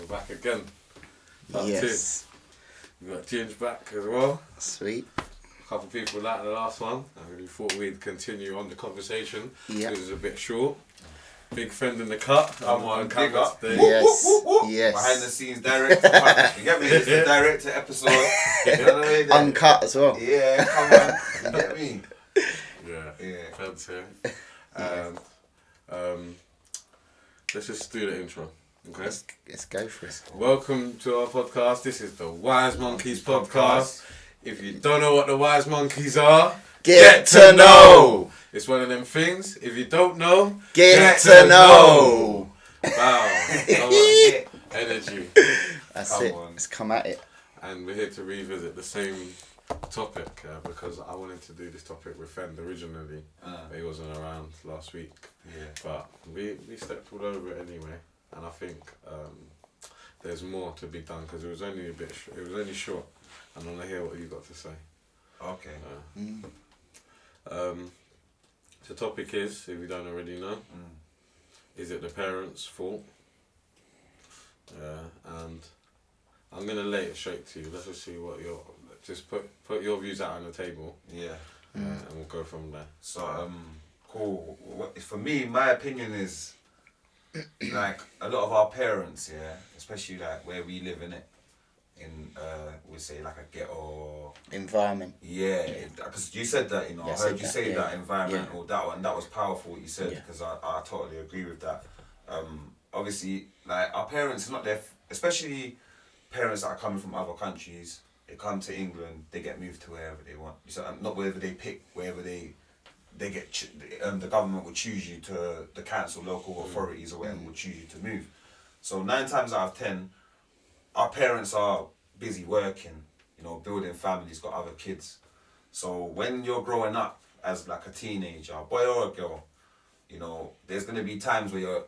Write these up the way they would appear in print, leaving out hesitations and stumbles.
back again. Part Yes. 2. We got Ginge back as well. Sweet. A couple of people like the last one. And we thought we'd continue on the conversation. Yeah. It was a bit short. Big friend in the cut. I'm on big camera up. today. Yes. Yes. Behind the scenes director. You get me? It's the director episode. You know what I mean? Uncut as well. Yeah, come on. You get me? Yeah. Friends here. Let's just do the intro. Okay. Let's go for it. Welcome to our podcast. This is the Wise Monkeys podcast. If you don't know what the Wise Monkeys are, Get to know. It's one of them things. If you don't know, Get to know. Wow. Come on. Energy. That's Come it. on. Let's come at it. And we're here to revisit the same topic because I wanted to do this topic with Fend originally. But he wasn't around last week. Yeah. But we stepped all over it anyway. And I think there's more to be done because it was only it was only short. And I want to hear what you got to say. Okay. The topic is, if you don't already know, is it the parents' fault? And I'm gonna lay it straight to you. Let's just see what just put your views out on the table. Yeah. And we'll go from there. So, cool. For me, my opinion is, like, a lot of our parents, yeah, especially like where we live in it, we say like a ghetto Environment. Yeah, because you said that, Yeah, I I said heard you that, say yeah. that environmental, that one, that was powerful what you said, Yeah. because I totally agree with that. Obviously, like, our parents are not there, especially parents that are coming from other countries, they come to England, they get moved to wherever they want. So, not wherever they pick, wherever they get, the government will choose you to, the council, local authorities or whatever will choose you to move. So 9 times out of 10, our parents are busy working, building families, got other kids. So when you're growing up as like a teenager, a boy or a girl, there's gonna be times where you're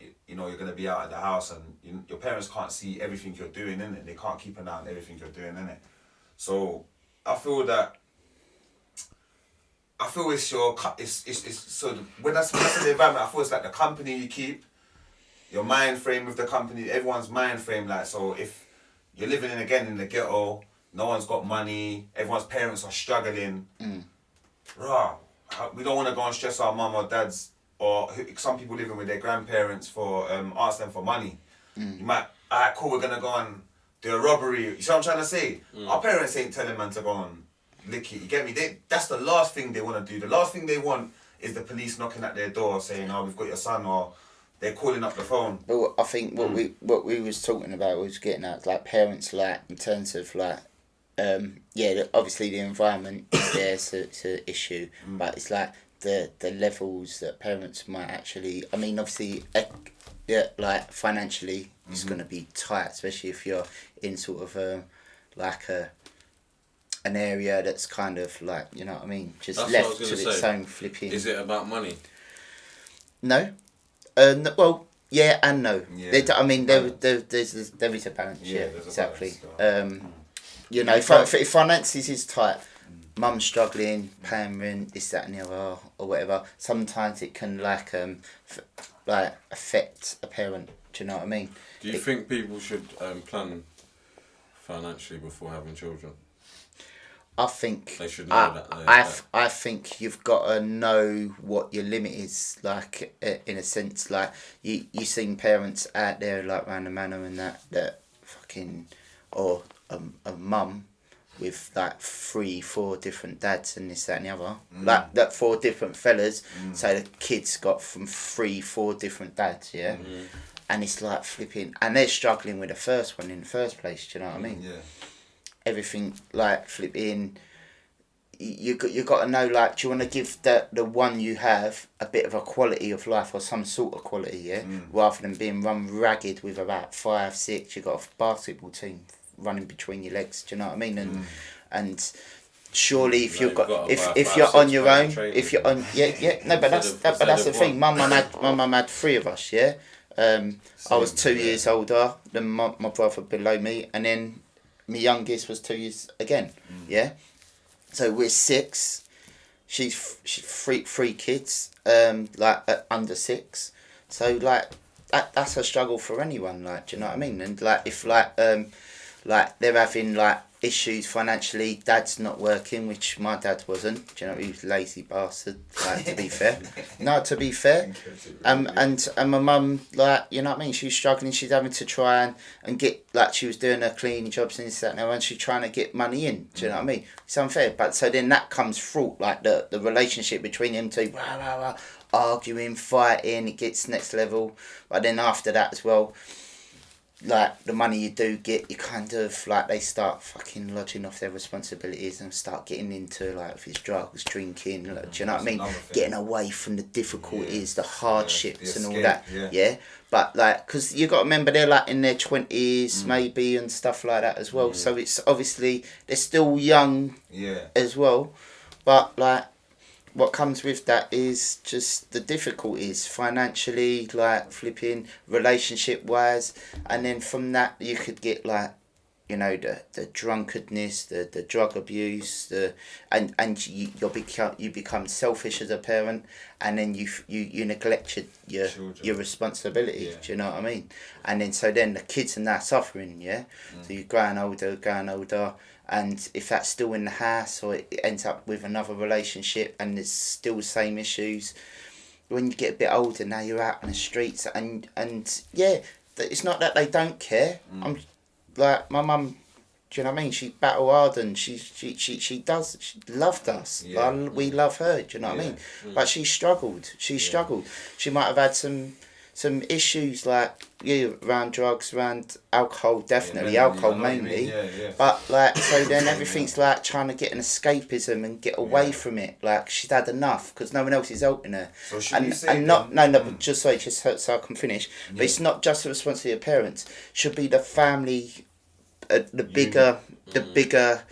gonna be out of the house and your parents can't see everything you're doing in it. They can't keep an eye on everything you're doing in it. So I feel it's so when I say the environment, I feel it's like the company you keep, your mind frame with the company, everyone's mind frame. Like, so if you're living in the ghetto, no one's got money, everyone's parents are struggling. We don't want to go and stress our mum or dads, or some people living with their grandparents for ask them for money. You might, alright, cool, we're gonna go and do a robbery. You see what I'm trying to say? Our parents ain't telling man to go and lick it. You get me? That's the last thing they want to do. The last thing they want is the police knocking at their door saying, "Oh, we've got your son," or they're calling up the phone. But I think what we was talking about was getting at, like, parents, like, in terms of, like, obviously the environment is there, so it's an issue, but it's like the levels that parents might actually, I mean, obviously, like, financially it's going to be tight, especially if you're in sort of like an area that's kind of like, you know what I mean, just That's left what I was to gonna its say. own flipping. Is it about money? No. Well, yeah and no. Yeah. I mean, there is a balance. Yeah, there's a exactly. balance, If finances is tight, mum's struggling, paying rent, this, that, and the other, or whatever. Sometimes it can affect a parent. Do you know what I mean? Do you think people should plan financially before having children? I think They should know that. I think you've got to know what your limit is, like, in a sense. Like, you seen parents out there, like, around the manor and that fucking, or a mum with, like, 3-4 different dads and this, that, and the other. Like, that 4 different fellas, so the kids got from 3-4 different dads, yeah? And it's like flipping, and they're struggling with the first one in the first place, do you know what I mean? Yeah. Everything, like, flipping, you got to know, like, do you want to give the one you have a bit of a quality of life, or some sort of quality, yeah? Rather than being run ragged with about 5, 6, you got a basketball team running between your legs, do you know what I mean? And surely if you've got if you're on your own, if you're on but that's the thing. My mum had 3 of us, yeah. I was 2 years older than my brother below me, and then my youngest was 2 years again, yeah. So we're 6. She's 3 kids, under 6. So, like, that's a struggle for anyone. Like, do you know what I mean? And like if like they're having like issues financially, dad's not working, which my dad wasn't. Do you know, he was a lazy bastard. Like, to be fair, no, to be fair. And my mum, like, you know what I mean, she's struggling. She's having to try and get, like, she was doing her cleaning jobs and this, that, and that, and she's trying to get money in. Do you know what I mean? It's unfair. But so then that comes through, like the relationship between them two, arguing, fighting. It gets next level. But then after that as well, like the money you do get, you kind of like they start fucking lodging off their responsibilities and start getting into like if it's drugs, drinking, like, do you know what I mean? Getting away from the difficulties, the hardships and all that. Yeah. But like, because you got to remember they're like in their 20s maybe and stuff like that as well. So it's obviously they're still young as well. But like, what comes with that is just the difficulties financially, like flipping relationship wise, and then from that you could get like, you know, the drunkenness, the drug abuse, and you become selfish as a parent, and then you neglect your responsibility. Yeah. Do you know what I mean? And then so then the kids are now suffering. Yeah, so you're growing older. And if that's still in the house or it ends up with another relationship and it's still the same issues, when you get a bit older now you're out on the streets and yeah, it's not that they don't care. I'm like my mum, do you know what I mean? She battle hard and she loved us. Yeah. Like, we love her, do you know what I mean? But she struggled. She might have had some issues like around drugs, around alcohol, definitely alcohol mainly. But like so then everything's like trying to get an escapism and get away from it. Like she's had enough because no one else is helping her. So should you say but just so I can finish. But it's not just the responsibility of parents. Should be the family, the bigger.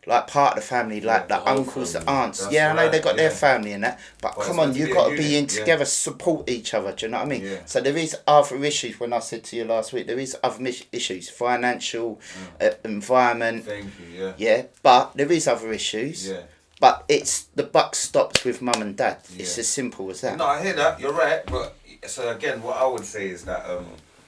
Like part of the family, like the uncles, family. the aunts. That's I know right, they got their family and that, but come on, you've got to be in together, support each other. Do you know what I mean? Yeah. So there is other issues. When I said to you last week, there is other issues, financial, environment. Thank you. Yeah, but there is other issues. Yeah. But it's the buck stops with mum and dad. It's as simple as that. No, I hear that. You're right. But so again, what I would say is that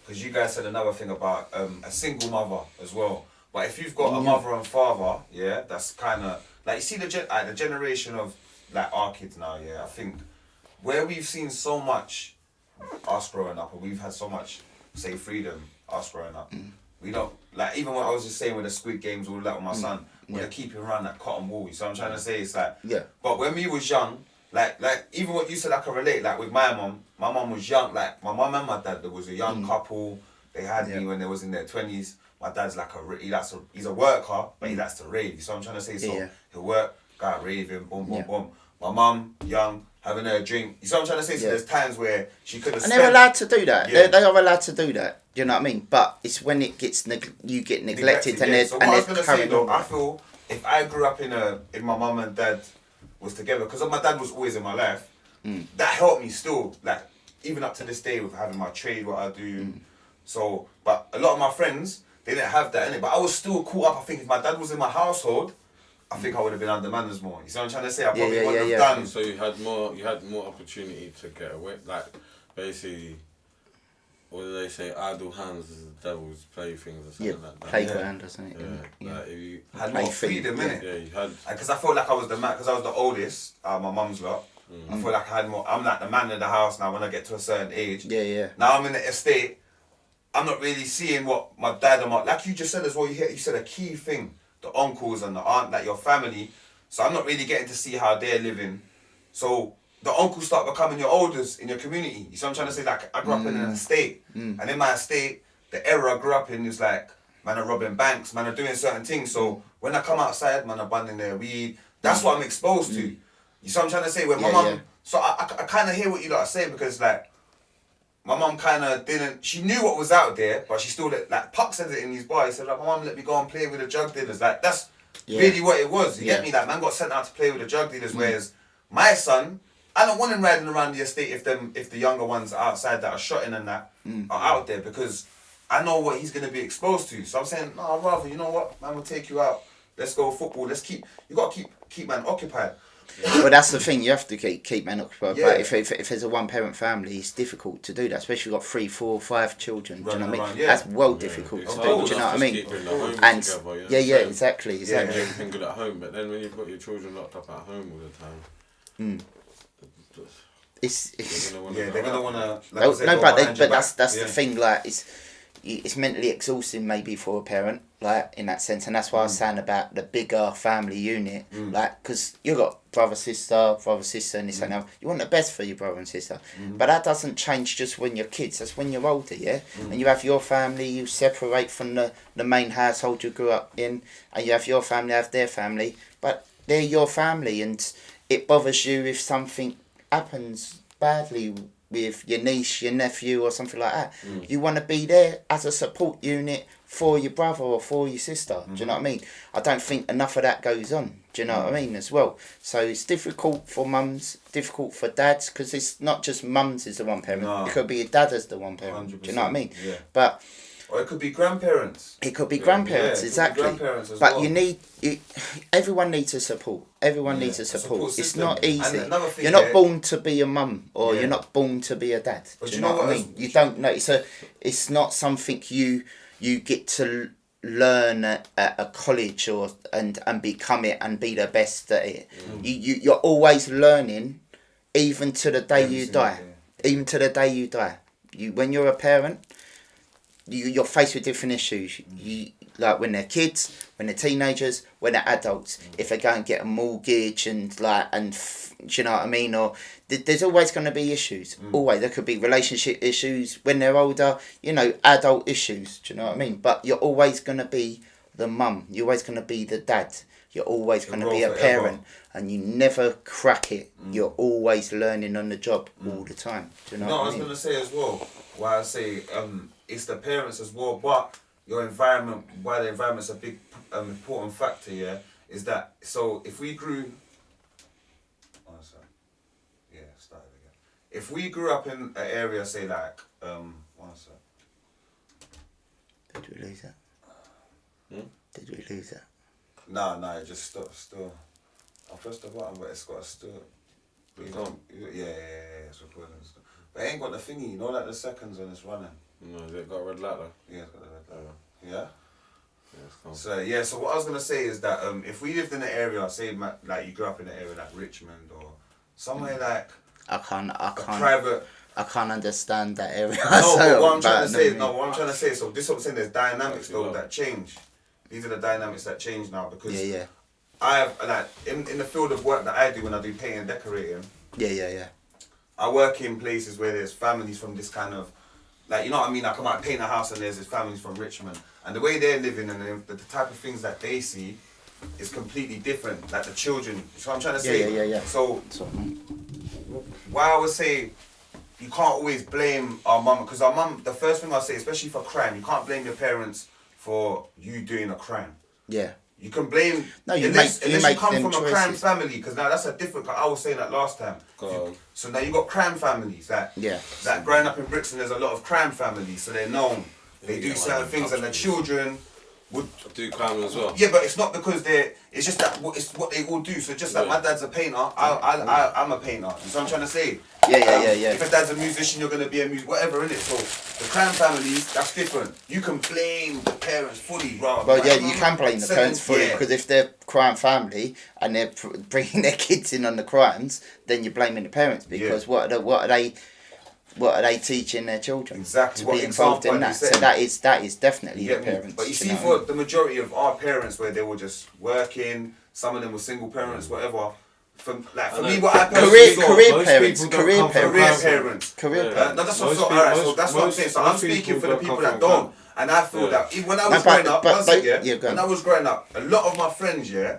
because you guys said another thing about a single mother as well. But if you've got a mother and father, that's kind of like you see the generation of like our kids now. I think where we've seen so much us growing up, and we've had so much say freedom us growing up. We don't like even what I was just saying with the Squid Games, all that with my son. They're keeping around that cotton wool. So I'm trying to say it's like But when we was young, like even what you said, I can relate. Like with my mum was young. Like my mum and my dad, there was a young couple. They had me when they was in their 20s. My dad's like he's a worker, but he likes to rave. So I'm trying to say, he'll work, go out raving, boom. My mum, young, having her drink. You see what I'm trying to say? So there's times where she could have. And they're allowed to do that. They are allowed to do that. Do you know what I mean? But it's when it gets you get neglected and they're so what I was gonna say though, on. I feel if I grew up in my mum and dad was together, because my dad was always in my life, that helped me still, like even up to this day with having my trade, what I do. So, but a lot of my friends, they didn't have that in it, but I was still caught up. I think if my dad was in my household, I think I would have been under manners more. You see what I'm trying to say? I probably wouldn't have done. So you had more opportunity to get away. Like basically, what do they say? Idle hands is the devil's playthings or something like that. Playground, doesn't it? Like if you had more freedom, innit? Yeah, you had. Because I felt like I was the man, because I was the oldest, my mum's lot. I feel like I had more. I'm like the man of the house now. When I get to a certain age. Now I'm in the estate. I'm not really seeing what my dad and like you just said as well, you said a key thing, the uncles and the aunt, like your family. So I'm not really getting to see how they're living. So the uncles start becoming your elders in your community. You see what I'm trying to say? Like I grew up in an estate, and in my estate, the era I grew up in is like, man are robbing banks, man are doing certain things. So when I come outside, man are bundling their weed. That's what I'm exposed to. You see what I'm trying to say? When my mum, so I kind of hear what you lot are saying, because like, my mum kind of didn't, she knew what was out there, but she still, like Puck said it in his bar, he said like, my mum let me go and play with the drug dealers. Like that's really what it was, you get me? Like man got sent out to play with the drug dealers, whereas my son, I don't want him riding around the estate if the younger ones are outside that are shotting and that are out there, because I know what he's going to be exposed to. So I'm saying, no, I'd rather, you know what, man will take you out, let's go football, you got to keep man occupied. Well, that's the thing. You have to keep men occupied. Yeah. But if there's a one parent family, it's difficult to do that. Especially if you've got 3, 4, 5 children. Do you know what I mean? Running around, yeah. That's well difficult It's to hard do. Do you know enough what I just mean? keeping the home And together, yeah, you know? exactly. Yeah, everything good at home, but then when you've got your children locked up at home all the time, It's they're gonna wanna Yeah, go they're gonna out. wanna. no, I said, no, go but behind your that's back. the thing. Like it's mentally exhausting maybe for a parent, like in that sense, and that's why I was saying about the bigger family unit, like because you got brother sister, and this and that. You want the best for your brother and sister, but that doesn't change just when you're kids. That's when you're older, yeah. And you have your family. You separate from the main household you grew up in, and you have your family, have their family, but they're your family, and it bothers you if something happens badly with your niece, your nephew, or something like that. You want to be there as a support unit for your brother or for your sister. Do you know what I mean? I don't think enough of that goes on. Do you know what I mean as well? So it's difficult for mums, difficult for dads, because it's not just mums is the one parent. No. It could be your dad as the one parent. 100%, Do you know what I mean? yeah. But Or it could be grandparents. it could be grandparents, Yeah, it could be exactly. grandparents as but well. everyone needs a support. Everyone needs a a support. support It's system. not And easy. another thing, You're not yeah, born to be a mum, or Yeah. you're not born to be a dad. But Do you you know know what I what mean? else- You don't know. It's not something you get to learn at a college and become it and be the best at it. You're always learning, even to the day Every you single die. day. Even to the day you die. When you're a parent, you're faced with different issues. Like when they're kids, when they're teenagers, when they're adults. If they go and get a mortgage and do you know what I mean? Or there's always going to be issues. Always. There could be relationship issues when they're older. Adult issues. Do you know what I mean? But you're always going to be the mum. You're always going to be the dad. You're always going to be a role parent. And you never crack it. You're always learning on the job all the time. Do you know No, what I I was mean? gonna say as well. Why I say it's the parents as well, but your environment. Why the environment's a big important factor. Yeah, is that so? If we grew. Oh, sorry. Yeah, started again. If we grew up in an area, say like one sec. Did we lose that? Did we lose that? No, it just stopped. Still, I pressed the button, but it's got a still. It's on. Yeah, it's recording. Still. But it ain't got the thingy. You know, like the seconds when it's running. No, has it got a red light though? Yeah, it's got the red light. Yeah. Yeah. Yeah, it's calm. So what I was gonna say is that if we lived in an area, say like you grew up in an area like Richmond or somewhere like I can't a private. I can't understand that area. No, So, but what I'm trying but to say, no, what I'm trying to say. So this is what I'm saying. There's dynamics Actually, though no. that change. These are the dynamics that change now because Yeah. I have like in the field of work that I do when I do painting and decorating. Yeah. I work in places where there's families from this kind of, like, you know what I mean? Like I might paint a house and there's families from Richmond. And the way they're living and the type of things that they see is completely different. Like the children. So I'm trying to say. Yeah. So So, why I would say you can't always blame our mum, because our mum, the first thing I say, especially for crime, you can't blame your parents for you doing a crime. yeah. You can blame No, you unless make you come them from a crime choices. family, because now that's a different. I was saying that last time. Go on. So now you got crime families that Yeah. that growing up in Brixton, there's a lot of crime families, so they're known. They do Yeah, certain like things, and the untouchables. children would. Do crime as well. Yeah, but it's not because they're. It's just that it's what they all do. So just like Yeah. my dad's a painter, I'm a painter. So I'm trying to say. Yeah. If a dad's a musician, you're gonna be a musician, whatever, innit? So the crime families, that's different. You can blame the parents fully, rather. Well, yeah, you can blame the parents fully Yeah. because if they're crime family and they're bringing their kids in on the crimes, then you're blaming the parents because Yeah. what are they teaching their children Exactly, to what be involved in example are that? you So setting? that is definitely You the get me? parents. But you do see, know for what I mean? the majority of our parents, where they were just working, some of them were single parents, whatever. For me, what I personally saw, career most parents, people don't career come from career parents, parents. career Yeah. parents. No, that's what Most so, people- alright, so most- that's what I'm most- saying. So I'm most speaking people for the don't people come that from don't. crime. And I feel Yeah. that when I No, was but- growing up, but- one sec, but- yeah, yeah, go on. when I was growing up, a lot of my friends, yeah,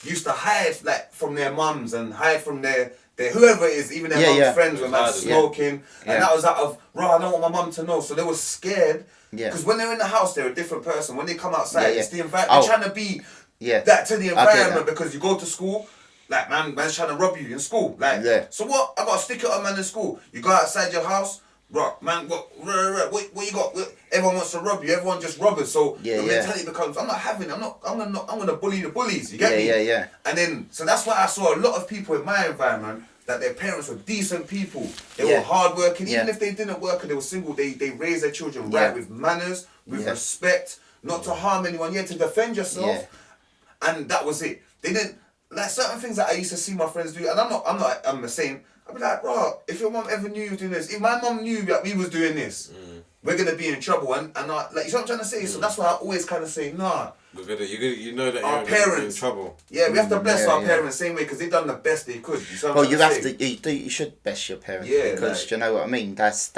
used to hide like from their mums and hide from their whoever it is, even their Yeah, mum's yeah. friends when Yeah. man's smoking. Yeah. And that was out of, I don't want my mum to know. So they were scared. Yeah. Because when they're in the house, they're a different person. When they come outside, Yeah. it's the environment. Oh. They're trying to be Yeah. that to the I get environment that. because you go to school, like man's trying to rob you in school. Like, Yeah. so what? I gotta stick it on man in school. You go outside your house, Right, man, what you got? Everyone wants to rob you. Everyone just robbers. So Yeah, the yeah. mentality becomes, I'm gonna bully the bullies. You get me? Yeah. And then, so that's why I saw a lot of people in my environment that their parents were decent people. They Yeah. were hardworking. Even Yeah. if they didn't work and they were single, they raised their children Yeah. right with manners, with Yeah. respect, not to harm anyone, to defend yourself. Yeah. And that was it. They didn't, like certain things that I used to see my friends do, and I'm the same. I'd be like, bro, if your mum ever knew you was doing this, if my mum knew that we was doing this, we're gonna be in trouble. And I, like, you know what I'm trying to say? So that's why I always kind of say, nah. You know that Our you're gonna be in parents. trouble. Yeah, we have to bless our Yeah. parents same way because they done the best they could. You know what Well, I'm you trying have say? to. You should bless your parents. Yeah, Because like- you know what I mean. That's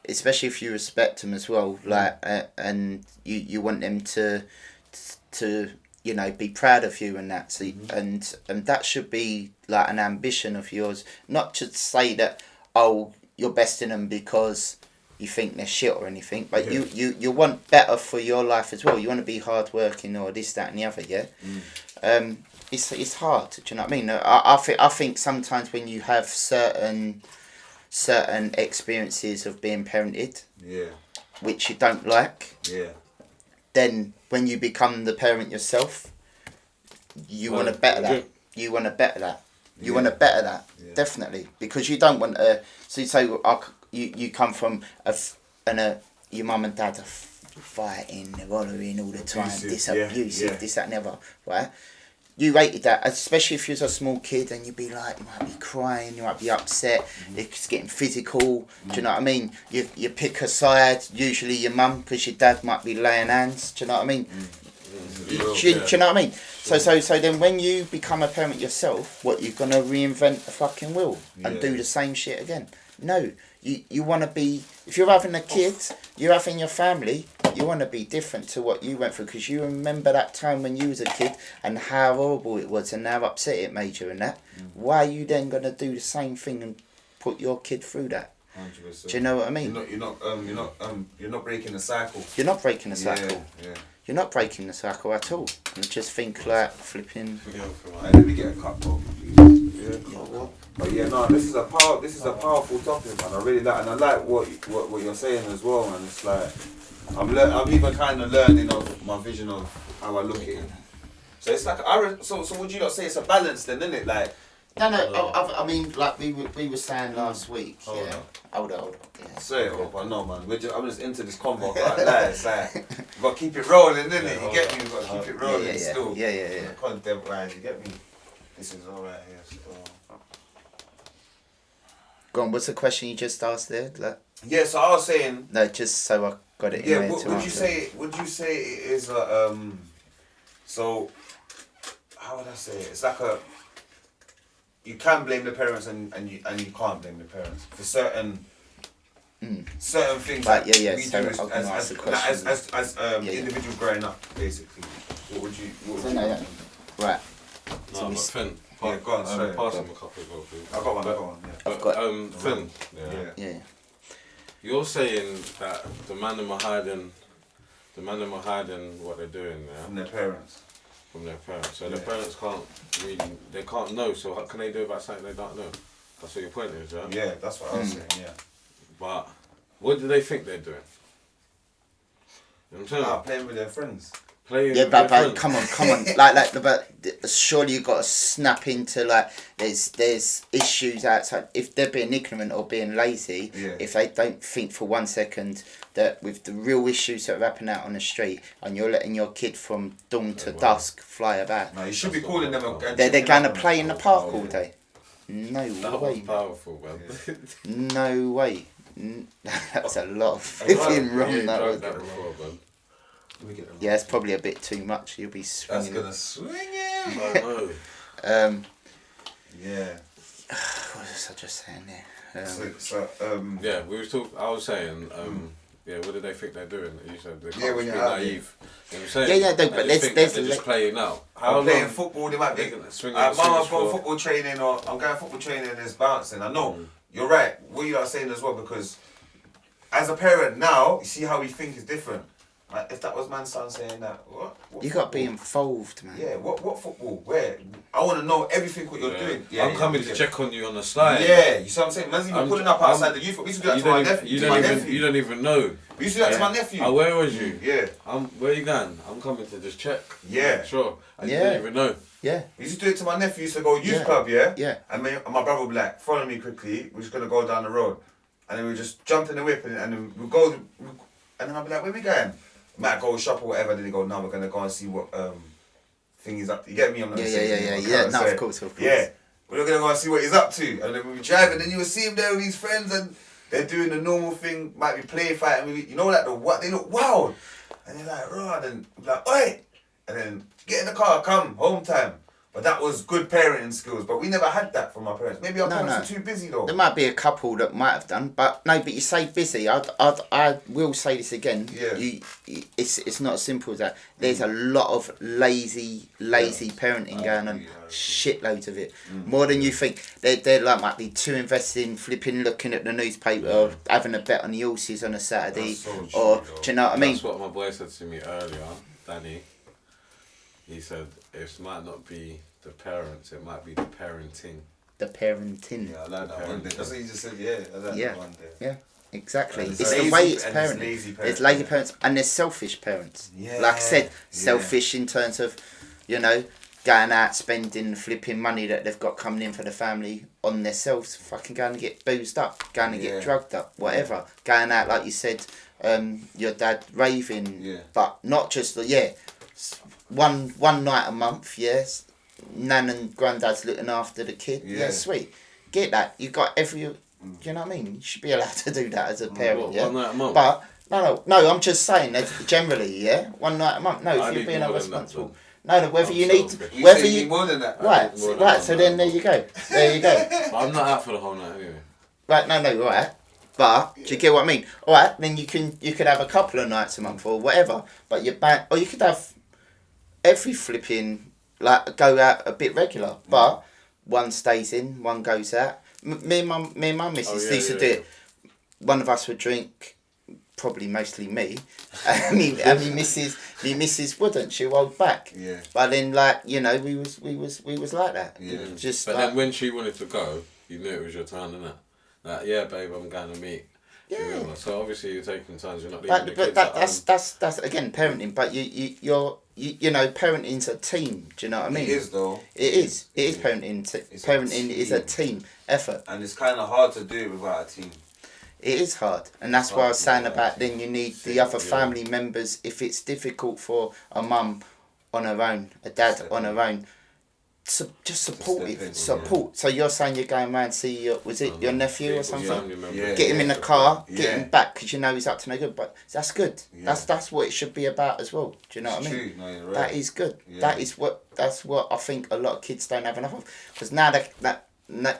especially if you respect them as well. Like and you want them to be proud of you and that. So and that should be like an ambition of yours. Not to say that you're besting them because you think they're shit or anything, but Yeah. you want better for your life as well. You want to be hardworking or this, that, and the other. Yeah. It's hard. Do you know what I mean? I think sometimes when you have certain experiences of being parented, Yeah, which you don't like, yeah. then when you become the parent yourself, you want to better that. You want to better that. You want to better that. Yeah. Definitely, because you don't want to. So you come from your mum and dad are fighting, they're hollering all the time, Abusive, this yeah, abusive, yeah. this, that, and the other, right? You rated that, especially if you was a small kid and you'd be like, you might be crying, you might be upset, it's getting physical, do you know what I mean? You pick a side, usually your mum, because your dad might be laying hands, do you know what I mean? Do you know what I mean? So then when you become a parent yourself, what, you're going to reinvent the fucking wheel and Yeah. do the same shit again? No. You want to be, if you're having a kid, you're having your family, you want to be different to what you went through because you remember that time when you was a kid and how horrible it was and how upset it made you and that. Why are you then going to do the same thing and put your kid through that? 100%. Do you know what I mean? You're not breaking the cycle. You're not breaking the cycle. Yeah. You're not breaking the cycle at all. You just think like flipping. Right, let me get a cup, bro, please. Yeah. But yeah, no, this is a powerful topic, man. I really like, and I like what you're saying as well, man. It's like I'm even kind of learning of my vision of how I look at it. So it's like so would you not say it's a balance then, isn't it? Like No, I mean, like we were saying last week. Hold Yeah. on. Hold on. Yeah. say it, but no, man. I'm just into this convo. Like, it's like we got to keep it rolling, isn't it? You get me? We got to keep it rolling still. Yeah. Content wise, you get me? This is all right here. So. Go on. What's the question you just asked there? Like, Yeah, so I was saying. no, just so I got it. Yeah, in would you say it is a so how would I say it? It's like you can blame the parents and you can't blame the parents for certain things Right, that yeah. we So do I'm gonna ask the question. as individuals growing up, basically. What would you Right. No, but Finn, Yeah, go on, sorry. pass him a cup as well, please. I got one, yeah. I've got. Finn, Yeah. Yeah. you're saying that the man them are hiding what they're doing, yeah, From their parents. from their parents. So Yeah. their parents they can't know. So how can they do about something they don't know? That's what your point is, yeah. Yeah, that's what I was saying, yeah. But what do they think they're doing? You know what I'm saying? Playing with their friends. Playing Yeah, with but their friends. come on, but surely you got to snap into like there's issues outside. If they're being ignorant or being lazy, Yeah. if they don't think for 1 second that with the real issues that are happening out on the street and you're letting your kid from dawn to dusk fly about, No, you should be calling them they're going to play in the park all day. No That way, was powerful, man. no way. That was a lot of flipping wrong. Yeah, That drunk was. that before, man. Let me get them. Yeah, it's probably a bit too much. You'll be That's swinging. gonna swing him. I know. Yeah. What was I just saying there? Yeah, I was saying, yeah, what do they think they're doing? You said they can't Yeah, when be you're out naive. You know what I'm saying? Yeah, They but just think there's that they're just playing now. I'm playing football, they might be. They're gonna swing Mum, on the I've swings got for- football training or I'm going football training and there's bouncing. I know, you're right. What you are saying as well, because as a parent now, you see how we think is different. Man, if that was man's son saying that, what You got to be football? involved, man. Yeah, what football? Where? I want to know everything what you're doing. Yeah, I'm coming to check on you on the slide. Yeah, you see what I'm saying? Man's even I'm- pulling up outside the youth. We used to do that to my nephew. You don't even know. We used to do that to my nephew. Oh, where was you? Yeah. Where you going? I'm coming to just check. Yeah. Sure. I Yeah. didn't even know. Yeah. We used to do it to my nephew. Used to go youth Yeah. club, yeah? Yeah. And my brother would be like, follow me quickly. We're just going to go down the road. And then we just jump in the whip and then we'll go. And then I'll be like, where we going? Might go shop or whatever. Then they go, no, we're going to go and see what thing he's up to. You get me? I'm not Yeah. saying Yeah. No, of course. Yeah. We're going to go and see what he's up to. And then we'll be driving. Then you will see him there with his friends and they're doing the normal thing. Might be play fighting. You know, like they look wild. And they're like, raw. And like, oi. And then get in the car, come, home time. But that was good parenting skills. But we never had that from our parents. Maybe our parents were too busy though. There might be a couple that might have done, but no. But you say busy. I will say this again. Yeah. It's not as simple as that. There's a lot of lazy parenting going on. Shitloads of it. More than you think. They're like might be too invested in flipping, looking at the newspaper, or having a bet on the horses on a Saturday, That's so true, or though. do you know what I mean? That's what my boy said to me earlier, Danny. He said it might not be the parents, it might be the parenting. The parenting. Yeah, I like that one day. That's what you just said, yeah. I like Yeah. that one day. Yeah. Exactly. And It's there's the lazy- way it's and there's parenting. lazy There's parents, lazy yeah. parents and there's selfish parents. Yeah, Like I said, yeah. selfish in terms of, going out spending flipping money that they've got coming in for the family on themselves, fucking going to get boozed up, going to Yeah. get drugged up, whatever. Going out like you said, your dad raving, Yeah. but not just one night a month, yes. Nan and granddad's looking after the kid. Yeah, Yeah. sweet. Get that. You got every. Do you know what I mean? You should be allowed to do that as a parent. What, yeah. one night a month? But no. I'm just saying that generally, yeah, one night a month. No, I if you're need being more than responsible. that, No, whether I'm you need, selfish. You whether say need you more than that. right, more than right. one So night then a there month. you go. There you go. But I'm not out for the whole night anyway. Right, no, right. But do you get what I mean? All right, then you could have a couple of nights a month or whatever. But you're back, or you could have every flipping go out a bit regular. But one stays in, one goes out. Me and my missus used to do it. One of us would drink, probably mostly me, and me missus wouldn't. She would hold back. Yeah. But then we was like that. Yeah. Just But like, then when she wanted to go, you knew it was your time, innit? Like, yeah, babe, I'm going to meet. Yeah. So obviously you're taking times, you're not leaving the but kids that, at home. that's again parenting. But you're parenting's a team. Do you know what I mean? It is though. It is parenting. It's a Parenting is a team. team effort. And it's kind of hard to do it without a team. It is hard, and that's why I was saying Yeah. about then you need the other family members. If it's difficult for a mum on her own, a dad Step on in. her own, just support step in, it. Support. So you're saying you're going round to see your nephew or People, something? family members. Yeah. Get him in the car, get Yeah. him back because you know he's up to no good. But that's good. Yeah. That's what it should be about as well. Do you know It's what I mean? true. No, you're right. That is good. Yeah. That's what I think a lot of kids don't have enough of. Because now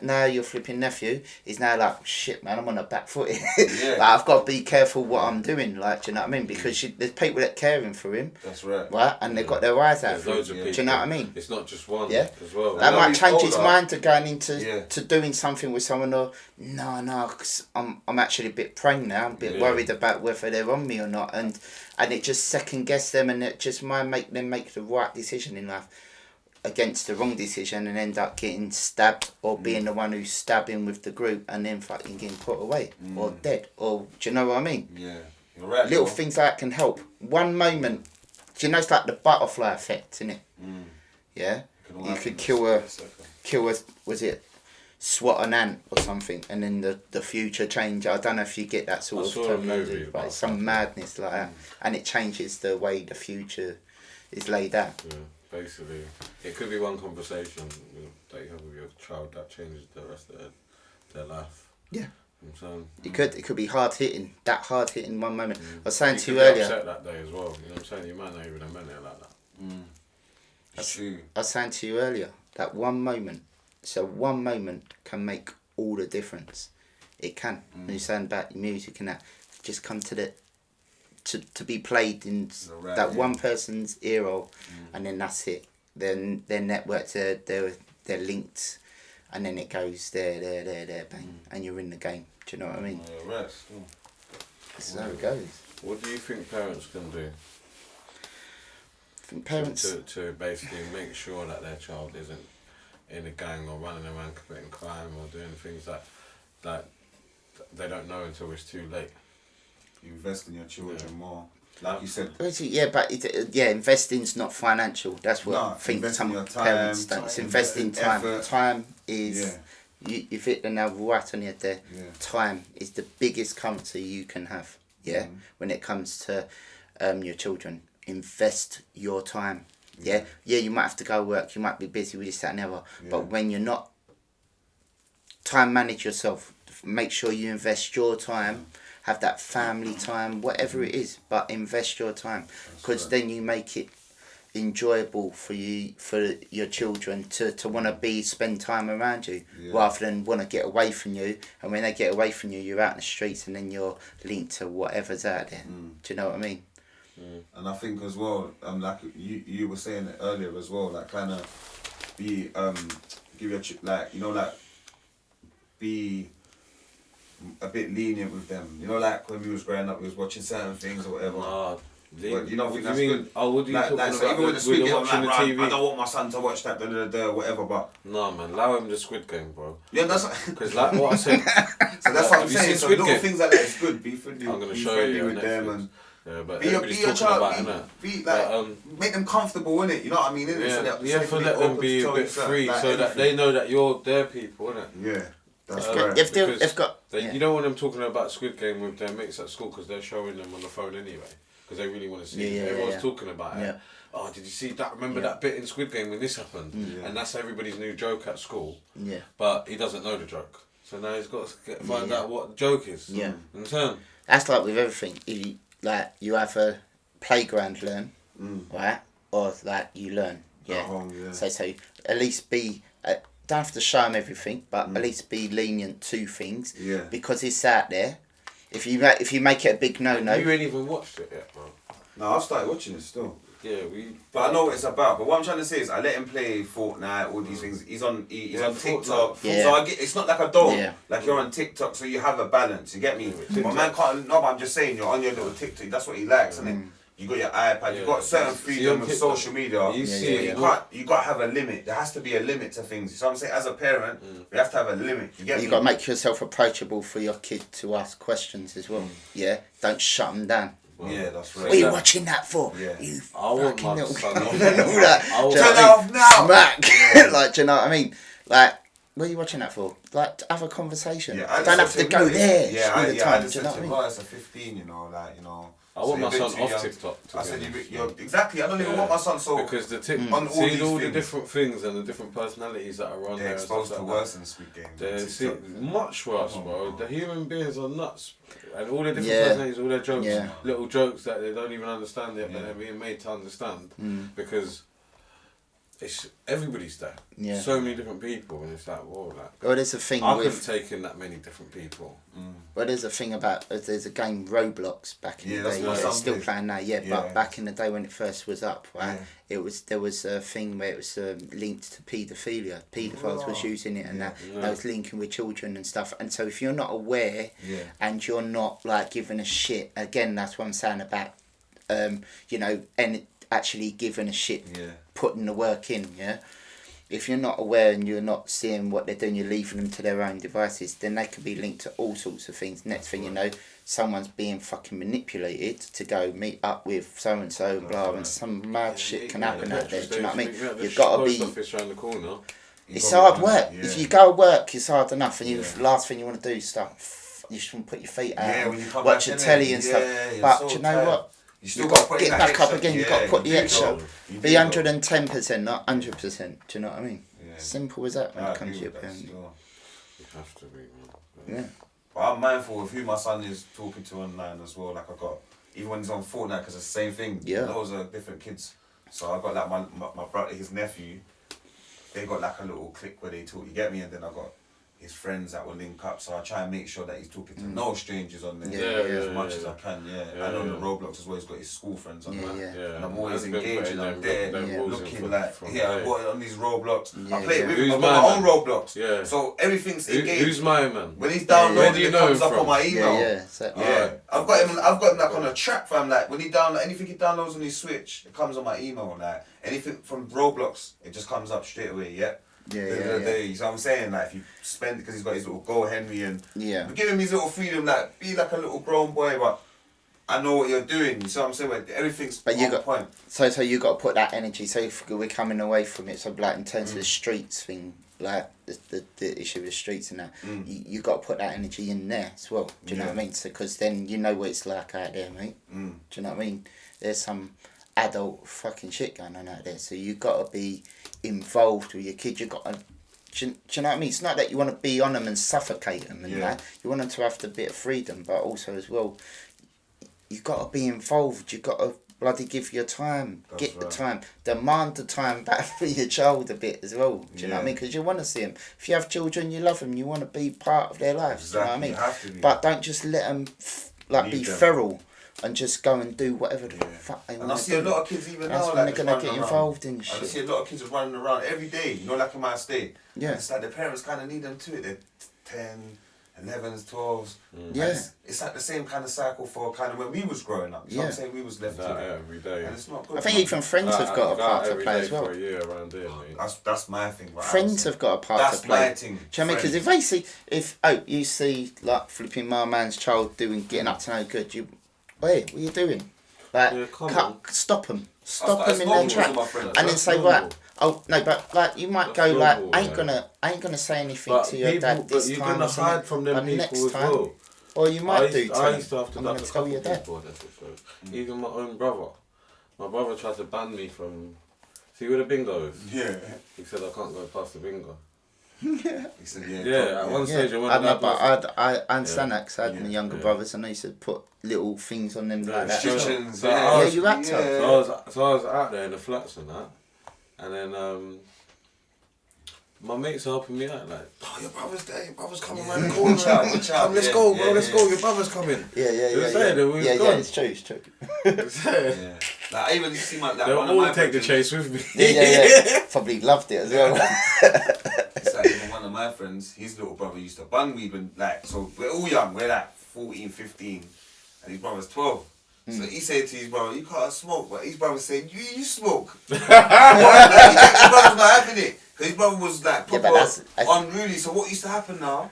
now your flipping nephew is now like, shit, man, I'm on a back foot. Yeah. Like, I've got to be careful what I'm doing. Like, do you know what I mean? Because there's people that caring for him, That's right. right? And they've got their eyes out There's for him. loads of Yeah. people. Do you know what I mean? It's not just one Yeah. as well. That know might he's change his older. mind to going into Yeah. to doing something with someone or no, because I'm actually a bit praying now. I'm a bit Yeah. worried about whether they're on me or not, and it just second guess them, and it just might make them make the right decision in life against the wrong decision and end up getting stabbed or being the one who's stabbing with the group and then fucking getting put away or dead or do you know what I mean? Yeah. You're right. Little though. things like that can help. One moment, do you know it's like the butterfly effect, isn't it? Mm. Yeah, Can all you happen could in kill a a was it swat an ant or something and then the future change. I don't know if you get that sort I of saw a terminology, movie but about it's some that. madness like that, and it changes the way the future is laid out. Yeah, basically. It could be one conversation that you have with your child that changes the rest of their life. Yeah. I'm saying. It could be hard hitting one moment. I was saying to could you be earlier. upset that day as well. You know what I'm saying? You might not even have meant it like that. It's true. I was saying to you earlier that one moment can make all the difference. It can. When you're saying about music and that, just come to be played in right, that yeah. one person's ear hole, and then that's it. Then their networks they're linked, and then it goes there, bang, and you're in the game. Do you know what I mean? No, you're right. Still. That's how it goes. What do you think parents can do I think parents. to basically make sure that their child isn't in a gang or running around committing crime or doing things that they don't know until it's too late? Invest in your children more. Like you said. Yeah, but investing's not financial. That's what I think invest in some your parents don't. It's investing time. effort. Time is, you've hit the nail right on the head there. Yeah. Time is the biggest currency you can have, when it comes to your children. Invest your time, yeah, you might have to go work, you might be busy with this, that and the other, but when you're not, time manage yourself, make sure you invest your time, have that family time, whatever it is, but invest your time, because then you make it enjoyable for your children to want to spend time around you, rather than want to get away from you, and when they get away from you, you're out in the streets and then you're linked to whatever's out there. Do you know what I mean? And I think as well, like you were saying it earlier as well, like kind of be give your be a bit lenient with them. You know, like when we was growing up, we was watching certain things or whatever. You know, I think that's good. Oh, what do you like, talking about? so even with the Squid Game, I'm watching like, the right, TV. I don't want my son to watch that, whatever, but... No, man, allow him the Squid Game, bro. Yeah, that's... Because like what I said... So that's what I'm saying, so little Game? things like that is good. Be friendly, I'm going to be show friendly you with them and... Yeah, but be your talking child, about be like, make them comfortable, innit? You know what I mean, innit? Yeah, so let them be a bit free, like so that they know that you're their people, innit? Yeah, that's right. If they've got... You don't want them talking about Squid Game with their mates at school because they're showing them on the phone anyway. Because they really want to see it. Everyone's talking about it. Oh, did you see that? Remember that bit in Squid Game when this happened? And that's everybody's new joke at school. Yeah. But he doesn't know the joke. So now he's got to find out what the joke is. Yeah. In turn. That's like with everything. You have a playground learn, right? Or like you learn. Yeah. So at least be... don't have to show them everything, but at least be lenient to things. Yeah. Because it's out there. If you make it a big no-no... You ain't even watched it yet, bro. No, I've started watching it still. Yeah, But I know what it's about. But what I'm trying to say is, I let him play Fortnite, all these things. He's on TikTok. Yeah. So it's not like a dog. Yeah. Like you're on TikTok, so you have a balance. You get me? My man can't. No, but I'm just saying, you're on your little TikTok. That's what he likes, and then you got your iPad. You got certain freedom of social media. You see, you got to have a limit. There has to be a limit to things. So I'm saying, as a parent, we have to have a limit. You get me? You got to make yourself approachable for your kid to ask questions as well. Yeah, don't shut them down. Well, yeah, that's right. What are you watching that for? Yeah. You I want fucking my little... son Turn off. that off now. Smack. Like, do you know what I mean? Like, what are you watching that for? Like, to have a conversation. Yeah, don't have to go there all the time. I Do just you said know to what I him, mean? oh, it's a 15, you know, like, you know. I want my son off young. TikTok. I said, you're exactly. I don't even want my son so. Because the on all these all the things. different things and the different personalities that are on They're there. exposed to like worse than Squid Game. They're much worse, bro. The human beings are nuts, and all the different Yeah. personalities, all their jokes, Yeah. little jokes that they don't even understand yet, but they're being made to understand because it's everybody's there. Yeah. So many different people, and it's like, whoa, like. Well, there's a thing I with... couldn't take in that many different people. Well, there's a thing about... There's a game, Roblox, back in the day. what It's still did. playing now, but back in the day when it first was up, right, there was a thing where it was linked to paedophilia. Paedophiles was using it and that was linking with children and stuff. And so if you're not aware and you're not, like, giving a shit, again, that's what I'm saying about, you know, and actually giving a shit, putting the work in, if you're not aware and you're not seeing what they're doing, you're leaving them to their own devices, then they can be linked to all sorts of things. Next thing you know, someone's being fucking manipulated to go meet up with so and so and blah, and some mad shit can happen out there. Do you know what I mean? You've got to be. Office around the corner. It's hard work. If you go work, it's hard enough, and last thing you want to do is start. You just want to put your feet out, watch your telly and stuff. But do you know what? You You've got to get back up again. You've got to put the extra. Be 110%, not 100%. Do you know what I mean? Simple as that when it comes to your parenting. You have to be, man. Yeah. But I'm mindful of who my son is talking to online as well. Like I got, even when he's on Fortnite, because it's the same thing. Yeah. Those are different kids. So I got like my brother, his nephew. They got like a little clique where they talk. You get me? And then I got his friends that will link up. So I try and make sure that he's talking to no strangers on there as much as I can. And on the Roblox as well, he's got his school friends on there. And I'm always engaging. I'm there looking like what on these Roblox. I play it with him. I've got my own Roblox. So everything's engaged. Who's my man? When he's downloading, it comes up on my email. I've got him like on a track, fam. Like when he download anything he downloads on his Switch, it comes on my email. Like anything from Roblox, it just comes up straight away. So I'm saying, like, if you spend, because he's got his little Go Henry and we give him his little freedom, like, be like a little grown boy, but I know what you're doing. You see what I'm saying? Like, everything's on point. So you got to put that energy. So if we're coming away from it, so like in terms of the streets thing, like the issue with the streets and that, you got to put that energy in there as well. Do you know what I mean? So because then you know what it's like out there, mate. Do you know what I mean? There's some adult fucking shit going on out there, so you got to be involved with your kids. You got to, do you know what I mean? It's not that you want to be on them and suffocate them and that. You want them to have the bit of freedom, but also as well, you got to be involved. You got to bloody give your time, the time, demand the time back for your child a bit as well. Do you know what I mean? Because you want to see them. If you have children, you love them. You want to be part of their lives. Exactly. Do you know what I mean? But don't just let them be feral. And just go and do whatever the fuck they want to do. And I see a lot of kids even now, like, they're going to get involved in shit. I see a lot of kids running around every day, you know, like in my state. Yeah. It's like the parents kind of need them to it. They're 10, 11s, 12s. It's like the same kind of cycle for kind of when we was growing up. You know what I'm saying? We was left to it. Every day. And it's not good. I think even friends have got a part to play as well. For a year around here, mate. That's my thing. Right? Friends have got a part to play. That's my thing. Do you know what I mean? Because if you see like flipping my man's child getting up to no good, hey, what are you doing? Like, stop them. Stop them in their track. And then say, right, oh, no, but like, you might go like, I ain't gonna say anything to your dad this time. But you're gonna hide from them people as well. Or you might I used to have to duck a tell your dad. Even my own brother. My brother tried to ban me from, see where the bingo is? Yeah. He said I can't go past the bingo. He said, at one stage I understand that because I had my younger brothers and they used to put little things on them like that. You had to. So I was out there in the flats and that, and then my mates are helping me out like, oh, your brother's there, your brother's coming around the corner. Come, let's go, bro, let's go, your brother's coming. Yeah, it's true. Like I even see my they'll all take the chase with me. Probably loved it as well. It's like even one of my friends, his little brother used to bun weed when like, so we're all young, we're like 14, 15 and his brother's 12. So he said to his brother, you can't smoke, but his brother said, you smoke. His brother's not having it. Because his brother was like proper unruly. So what used to happen now,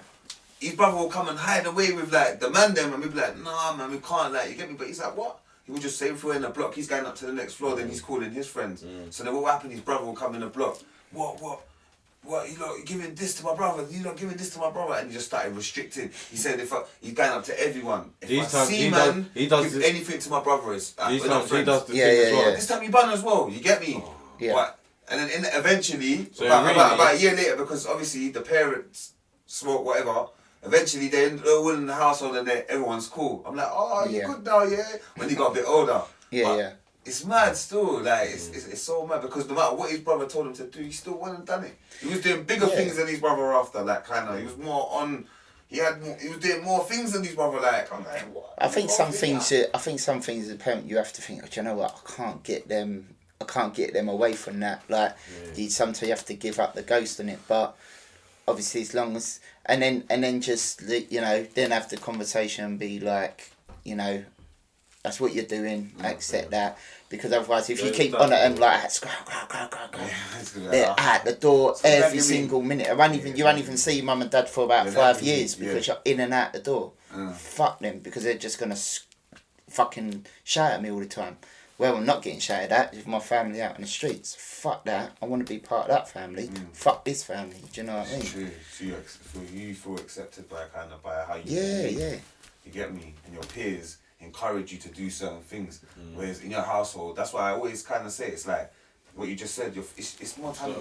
his brother will come and hide away with like the man them and we'd be like, nah man, we can't, like, you get me? But he's like, what? He would just say if we're in the block, he's going up to the next floor, then he's calling his friends. So then what will happen, his brother will come in the block, what, you lot giving this to my brother, you lot giving this to my brother, and he just started restricting. He said he's going up to everyone. If he does give anything to my brother, he does the thing as well. This time he bun as well, you get me? But, and then eventually, so about a year later, because obviously the parents smoke whatever, eventually they're all in the household and everyone's cool. I'm like, oh, you good now, when he got a bit older. It's mad still, like, it's so mad because no matter what his brother told him to do, he still went and done it. He was doing bigger things than his brother after, like, kind of, he was more on, he was doing more things than his brother, like, I'm like, what? I think some things as a parent, you have to think, oh, do you know what, I can't get them away from that, like, sometimes you have to give up the ghost on it, but obviously as long as, and then just, you know, then have the conversation and be like, you know, that's what you're doing, accept that. Because otherwise, if you keep on at them like that, they're at the door every single minute. You won't even see mum and dad for about 5 years because you're in and out the door. Fuck them, because they're just going to fucking shout at me all the time. Well, I'm not getting shouted at with my family out in the streets. Fuck that. I want to be part of that family. Fuck this family. Do you know what I mean? True. So you feel accepted by how you behave. You get me? And your peers encourage you to do certain things. Whereas in your household, that's why I always kind of say, it's like what you just said, it's more time.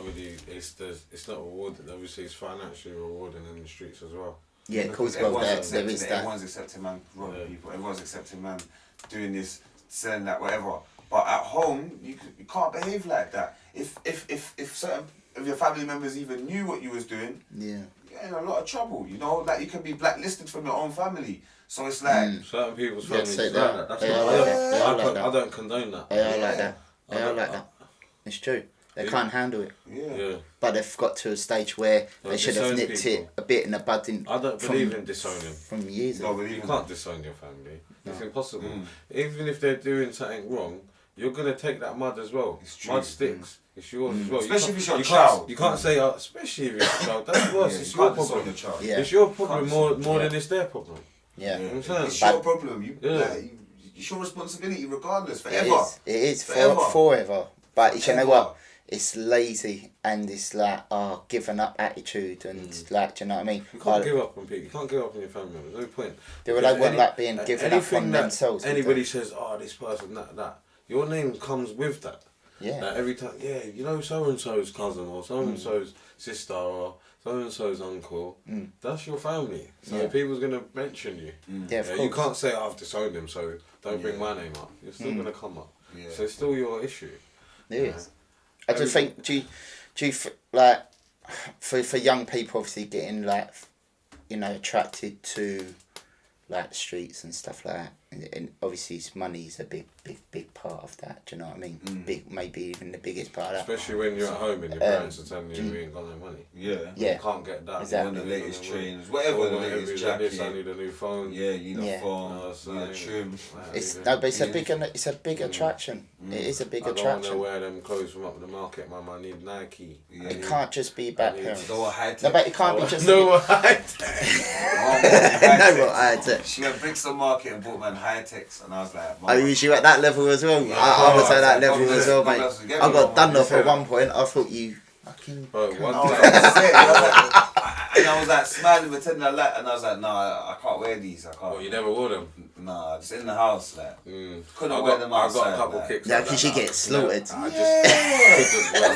It's not rewarded, obviously it's financially rewarding in the streets as well. Yeah, of course, well, there is that. Everyone's accepting man robbing people, everyone's accepting man doing this, selling that, whatever. But at home, you can't behave like that. If certain of your family members even knew what you was doing, get in a lot of trouble. You know, like you can be blacklisted from your own family. So it's like certain people's families say like that. that. That's They what are like that. I don't condone that. They are like that. They are like that. It's true. They can't handle it. Yeah. But they've got to a stage where they should have nipped it a bit in the bud. I don't believe in disowning. From years ago. You can't disown your family. It's impossible. Even if they're doing something wrong, you're going to take that mud as well. Mud sticks. It's yours as well. Especially if it's your child. You can't say, especially if it's your child. That's worse. It's your problem. Yeah. It's your problem more than it's their problem. Yeah. It's your problem. It's your responsibility regardless, forever. It is forever. But you know what? It's lazy and it's like given up attitude and like, do you know what I mean? You can't give up on people. You can't give up on your family members. No point. They won't like being given up on themselves. Anybody says, this person, that. Your name comes with that. Yeah. Like every time, you know, so and so's cousin or so and so's sister or so and so's uncle. That's your family. So people's gonna mention you. Yeah, of course. You can't say I've disowned them, so don't bring my name up. You're still gonna come up. Yeah. So it's still your issue. It is. I just think, do you like for young people obviously getting like, you know, attracted to like the streets and stuff like that, and obviously money's a big part of that. Do you know what I mean? Big, maybe even the biggest part of that. Especially when you're at home and your parents are telling you you ain't got no money. Yeah. You can't get that. Exactly. You want the latest trains, whatever the latest jacket. I need a new phone. Yeah, you need a phone. You need a trim. But it's a big attraction. It is a big attraction. I don't want to wear them clothes from up the market, Mum. I need Nike. It can't just be about parents. No high-tech. No, but it can't be just. No high-tech. She went Brixton Market and bought man high-techs, and I was like, I usually at that level as well. I was at that level as well, mate. I got done off at one point. I thought you fucking. And I was like smiling, pretending I like, and I was like, no, I can't wear these. I can't. Well, you never wore them? Nah, just in the house, like. Couldn't wear them I outside. got a couple kicks. Yeah, because you get slaughtered. I was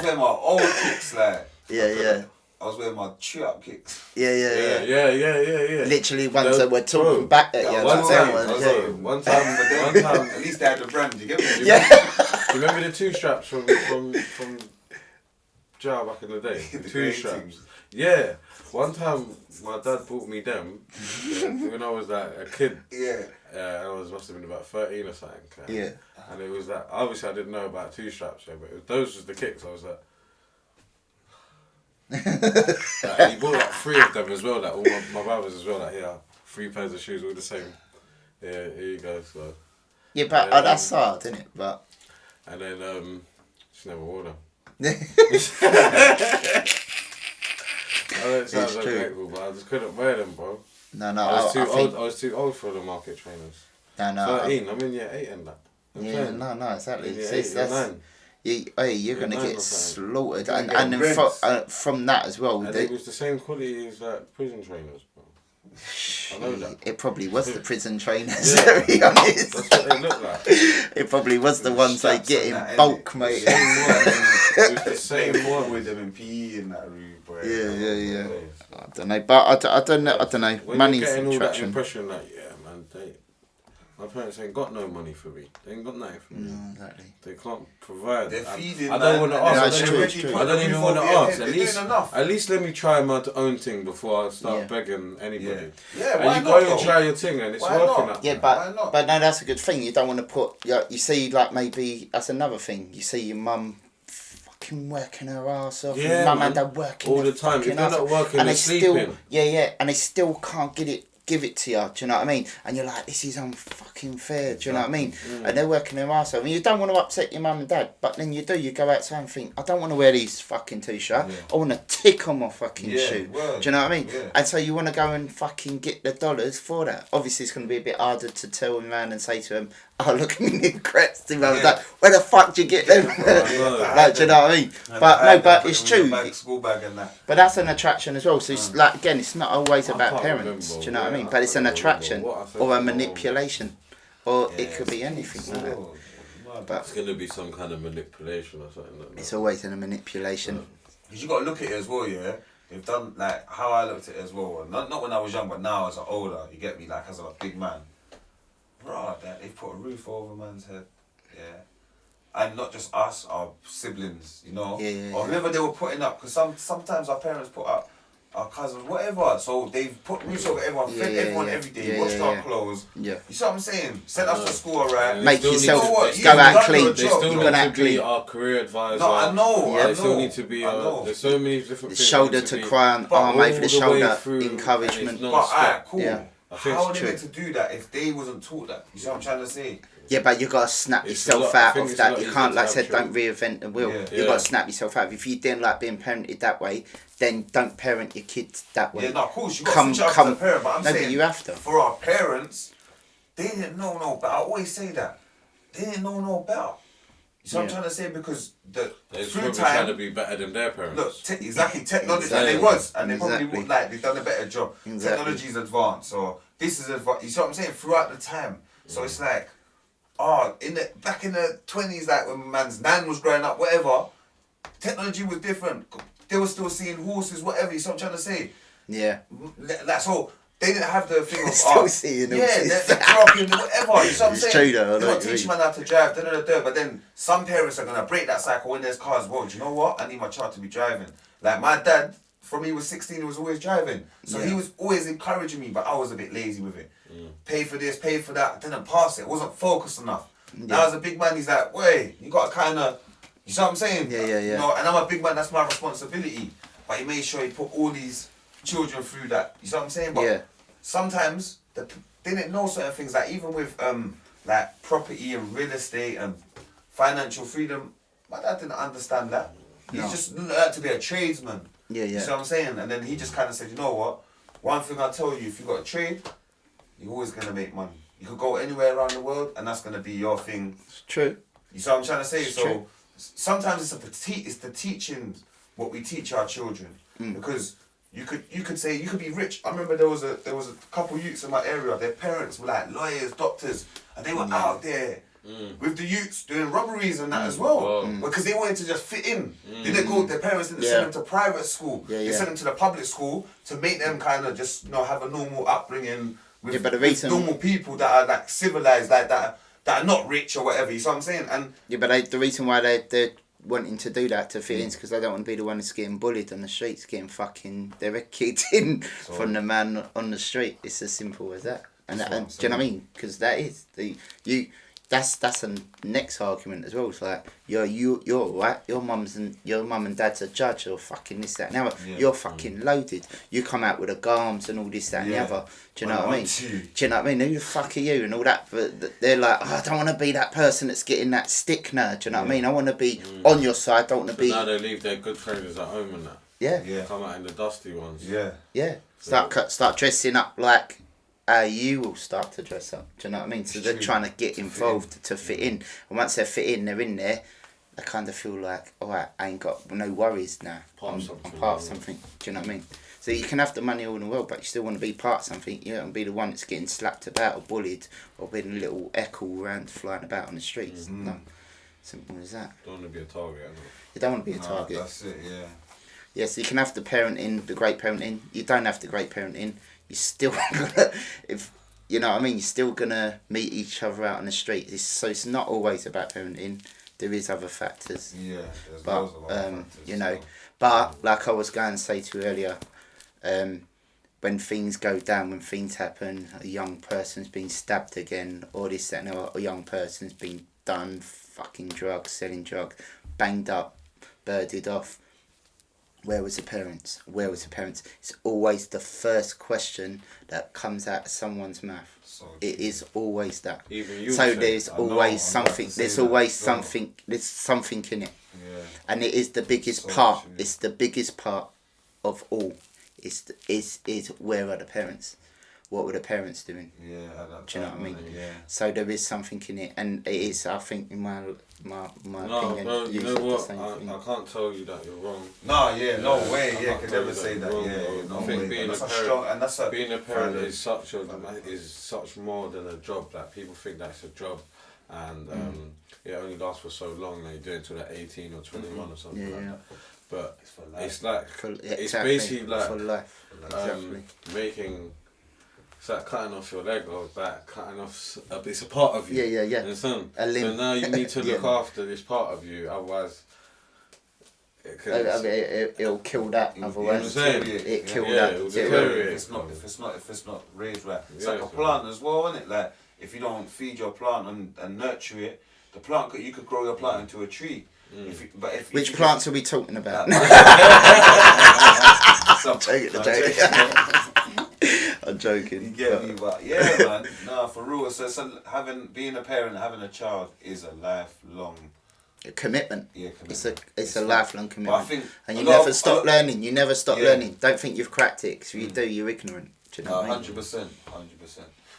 wearing my old kicks, like. Yeah. I was wearing my chew-up kicks. Yeah. Literally ones that were talking back at you. One time, at least they had the brand. You get me? Yeah. Do you remember the two straps from Jar back in the day? The two straps. Yeah. One time, my dad bought me them when I was like a kid. Yeah. I must have been about 13 or something. Yeah. And it was that, obviously I didn't know about two straps, but those was the kicks. I was like, and he bought like 3 of them as well, like all my brothers as well, like 3 pairs of shoes, all the same. Yeah, here you go. So. Yeah, but that's hard, isn't it? But. And then just never wore them. I know it sounds ungrateful, but I just couldn't wear them, bro. No. I was too old for the market trainers. No. 13. I'm in year 8 and that. No, exactly. That's you're gonna get slaughtered, and from that as well. And it was the same quality as like prison trainers, bro. I know that. It probably was the prison trainers, to be honest. That's what they look like. It probably was the ones they get in bulk, mate. It was the same one with them in PE in that room, boy. Yeah. I don't know, but I don't know. When money's you're getting all that attraction. impression that man, my parents ain't got no money for me. They ain't got nothing for me. No, exactly. They can't provide. They're feeding. I don't want to ask. True. I don't even want to ask. At least let me try my own thing before I start begging anybody. Yeah, and why you not, go and try your thing and it's working out. Yeah, but no, that's a good thing. You don't want to put. You see, like maybe that's another thing. You see your mum fucking working her ass off. Yeah, mum and dad working all the time. If they're not working, and they're sleeping. And they still can't give it to you, do you know what I mean? And you're like, this is unfucking fair, do you know what I mean? And they're working their arse off. And you don't want to upset your mum and dad, but then you do, you go outside and think, I don't want to wear these fucking t-shirts. I want to tick on my fucking shoe. Do you know what I mean? Yeah. And so you want to go and fucking get the dollars for that. Obviously it's going to be a bit harder to tell him around and say to him, oh, look at me new crepes. Like, where the fuck do you get them? Like, do you know what I mean? But it's true. School bag and that. But that's an attraction as well. So it's like, again, it's not always about parents. Do you know what I mean? But it's an attraction or a manipulation, or it could be anything like that. But it's gonna be some kind of manipulation or something like that. It's always in a manipulation. Because you got to look at it as well, yeah. They've done like how I looked at it as well. Not when I was young, but now as an older, you get me, like as a big man. Bro, they've put a roof over man's head, yeah. And not just us, our siblings, you know, or whoever they were putting up. Because sometimes our parents put up our cousins, whatever. So they've put roofs over everyone, fed everyone every day, washed our clothes. Yeah. You see what I'm saying? Sent us to school, alright. Make yourself go out clean. They still need to be our career advisor. No, I know. They still need to be there's so many different things. Shoulder to cry on, arm over the shoulder, encouragement. But alright, cool. Yeah. How are they meant to do that if they wasn't taught that? You see what I'm trying to say? Yeah, but you gotta snap yourself out of that. You can't, like I said, don't reinvent the wheel. You gotta snap yourself out. If you didn't like being parented that way, then don't parent your kids that way. Yeah, no, of course you got to switch up to the parent, but I'm saying but you have to. For our parents, they didn't know no better. I always say that they didn't know no better. You see what I'm trying to say? Because they're through trying time to be better than their parents. Look, exactly technology, and they probably would they've done a better job. Technology is advanced, so this is advanced. You see what I'm saying? Throughout the time, so it's like. Back in the 20s, like when man's nan was growing up, whatever, technology was different. They were still seeing horses, whatever. You see what I'm trying to say? Yeah. That's all. They didn't have the thing of still seeing them. Yeah, they're dropping whatever. You see what I'm saying? True though. They're not teaching man how to drive. But then some parents are gonna break that cycle when there's cars. Well, do you know what? I need my child to be driving. Like my dad, from he was 16, he was always driving. So he was always encouraging me, but I was a bit lazy with it. Pay for this, pay for that. I didn't pass it. Wasn't focused enough. Now as a big man, he's like, wait, you got to kind of, you see what I'm saying? Yeah. You know, and I'm a big man, that's my responsibility. But he made sure he put all these children through that. You see what I'm saying? But sometimes they didn't know certain things. Like even with like property and real estate and financial freedom, my dad didn't understand that. He just learned to be a tradesman. You see what I'm saying? And then he just kind of said, you know what? One thing I'll tell you, if you got a trade, you're always going to make money. You could go anywhere around the world and that's going to be your thing. It's true. You see what I'm trying to say? It's so true. Sometimes it's the teachings, what we teach our children. Because you could say, you could be rich. I remember there was a couple youths in my area, their parents were like lawyers, doctors, and they were out there with the youths doing robberies and that as well. Because they wanted to just fit in. They didn't go, their parents didn't send them to private school. They sent them to the public school to make them kind of just have a normal upbringing with, with normal people that are like civilized, like that are not rich or whatever. You see what I'm saying? And but the reason why they're wanting to do that to fit in is because they don't want to be the one that's getting bullied on the streets, getting fucking their head kicked in from the man on the street. It's as simple as that. And do you know what I mean? Because that is that's a next argument as well. It's like you're right. Your mum and dad's a judge or fucking this that. Now you're fucking loaded. You come out with the garms and all this that and the other. Do you know what I mean? Do you know what I mean? Who the fuck are you and all that? But they're like, oh, I don't want to be that person that's getting that stick now. Do you know what I mean? I want to be on your side. I don't want to be. Now they leave their good trainers at home and that. Yeah. Come out in the dusty ones. Yeah. Start dressing up like. You will start to dress up. Do you know what I mean? So they're trying to get involved to fit in. And once they fit in, they're in there. They kind of feel like, alright, I ain't got no worries now. I'm part of something. Do you know what I mean? So you can have the money all in the world, but you still want to be part of something. You don't want to be the one that's getting slapped about or bullied or being a little echo around flying about on the streets. No. Simple as that. Don't want to be a target. You don't want to be a target. That's it, yeah. Yeah, so you can have the parenting, the great parenting. You don't have the great parenting. You're still gonna, if you know what I mean, you're still gonna meet each other out on the street. So it's not always about parenting. There is other factors. Yeah, there's but loads of other factors, you know, but like I was going to say to you earlier, when things go down, when things happen, a young person's been stabbed again, or this that and a young person's been done fucking drugs, selling drugs, banged up, birded off. Where was the parents? Where was the parents? It's always the first question that comes out of someone's mouth. It is always that. Even you so there's always something. There's always something. There's something in it. Yeah. And it is the biggest part. It's the biggest part of all. Is where are the parents? What were the parents doing? Yeah, do you know what I mean? Yeah. So there is something in it, and it is. I think in my opinion. No, you know what? I can't tell you that you're wrong. No, no way. Yeah, can never say that. No I think way. being a parent is such more than a job. Like people think that's a job, and it only lasts for so long. Like you do it until they're 18 or 21 or something like that. But it's like it's basically like for life. making. It's like cutting off your leg or back, cutting off. It's a part of you. Yeah. Understand? A limb. So now you need to look after this part of you. Otherwise, it'll kill that. Otherwise, it killed that. If it's not raised right, it's like a plant as well, isn't it? Like if you don't feed your plant and nurture it, the plant you could grow your plant into a tree. Which plants are we talking about? I'm joking. You get me, but yeah, man. Nah, for real. So being a parent, having a child is a lifelong commitment. Yeah, commitment. It's a lifelong commitment. But I think and you never stop learning. You never stop learning. Don't think you've cracked it. Because if you do, you're ignorant. Do you know what I mean? 100%.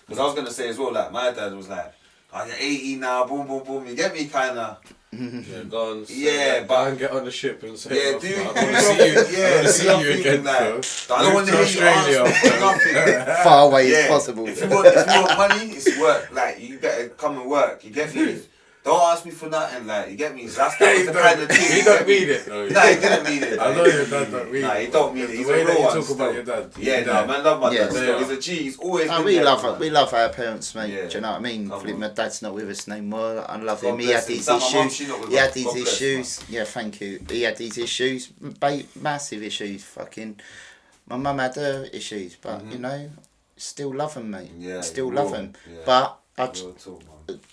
Because I was gonna say as well, like my dad was like, "I'm 80 now, boom, boom, boom." You get me, kinda. Yeah, go on. Yeah, but and get on the ship and say, yeah, dude. I want to see you again. Like, I don't want to hear you ask nothing. Far away as possible. If you want money, it's work. Like you better come and work. You get me? Don't ask me for nothing. Like you get me? That was the kind of thing. He don't mean it. No, he didn't mean it. I know your dad don't mean it. Nah, he don't mean it. He's the way a that real you one. talk about your dad. Yeah, no, man, love my dad. He's a G. He's always. We love our parents, mate. Yeah. Do you know what I mean? My dad's not with us no more. I love him. God He had bless him. these Some of my issues. mum, He had these God bless, issues. Yeah, thank you. He had these issues. Massive issues. Fucking. My mum had her issues, but you know, still love him, mate. Yeah, still love him. Yeah. But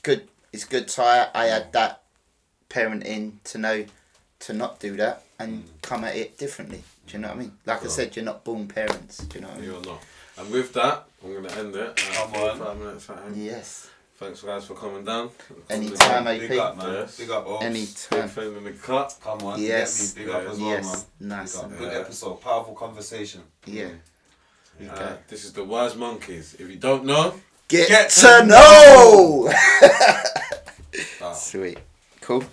Good. It's good tie. I had that parenting to know to not do that and come at it differently. Do you know what I mean? Like I said, you're not born parents. Do you know what I mean? You're not. And with that, I'm going to end it. Come on. 5 minutes at home. Yes. Thanks guys for coming down. Anytime, AP. Big up, man. Yes. Big up, Oaks. Anytime. Big friend in the cut. Come on. Yes. Big up as well, Yes. man. Nice. Big up. Good episode. Powerful conversation. Yeah. This is the Wise Monkeys. If you don't know, Get to know! Sweet. Cool.